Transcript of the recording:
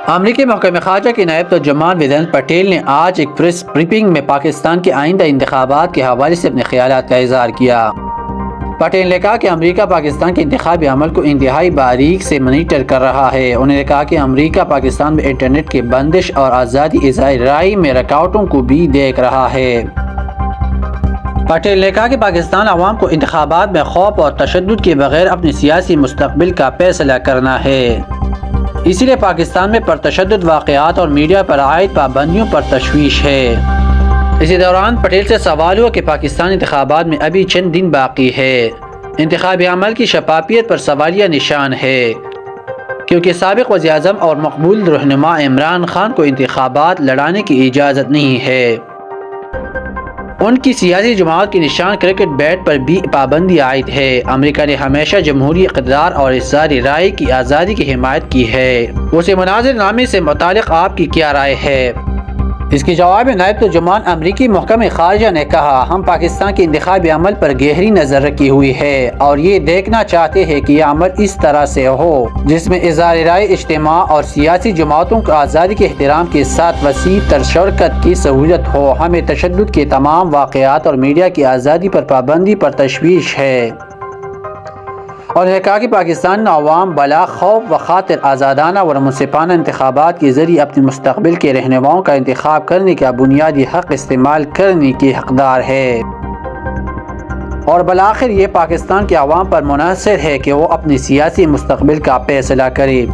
امریکی محکمہ خارجہ کے نائب ترجمان ویدانت پٹیل نے آج ایک پریس بریفنگ میں پاکستان کے آئندہ انتخابات کے حوالے سے اپنے خیالات کا اظہار کیا۔ پٹیل نے کہا کہ امریکہ پاکستان کے انتخابی عمل کو انتہائی باریک سے مانیٹر کر رہا ہے۔ انہوں نے کہا کہ امریکہ پاکستان میں انٹرنیٹ کی بندش اور آزادی اظہار رائے میں رکاوٹوں کو بھی دیکھ رہا ہے۔ پٹیل نے کہا کہ پاکستان عوام کو انتخابات میں خوف اور تشدد کے بغیر اپنے سیاسی مستقبل کا فیصلہ کرنا ہے، اسی لیے پاکستان میں پرتشدد واقعات اور میڈیا پر عائد پابندیوں پر تشویش ہے۔ اسی دوران پٹیل سے سوال ہوا کہ پاکستان انتخابات میں ابھی چند دن باقی ہے، انتخابی عمل کی شفافیت پر سوالیہ نشان ہے، کیونکہ سابق وزیر اعظم اور مقبول رہنما عمران خان کو انتخابات لڑانے کی اجازت نہیں ہے۔ ان کی سیاسی جماعت کے نشان کرکٹ بیٹ پر بھی پابندی عائد ہے۔ امریکہ نے ہمیشہ جمہوری اقتدار اور اظہار رائے کی آزادی کی حمایت کی ہے۔ اسے مناظر نامے سے متعلق آپ کی کیا رائے ہے؟ اس کے جواب میں نائب ترجمان امریکی محکمہ خارجہ نے کہا، ہم پاکستان کے انتخابی عمل پر گہری نظر رکھی ہوئی ہے اور یہ دیکھنا چاہتے ہیں کہ یہ عمل اس طرح سے ہو جس میں اظہار رائے، اجتماع اور سیاسی جماعتوں کو آزادی کے احترام کے ساتھ وسیع تر شرکت کی سہولت ہو۔ ہمیں تشدد کے تمام واقعات اور میڈیا کی آزادی پر پابندی پر تشویش ہے۔ انہوں نے کہا کہ پاکستان عوام بلا خوف و خاطر آزادانہ و منصفانہ انتخابات کے ذریعے اپنے مستقبل کے رہنماؤں کا انتخاب کرنے کا بنیادی حق استعمال کرنے کی حقدار ہے، اور بالآخر یہ پاکستان کے عوام پر منحصر ہے کہ وہ اپنے سیاسی مستقبل کا فیصلہ کرے۔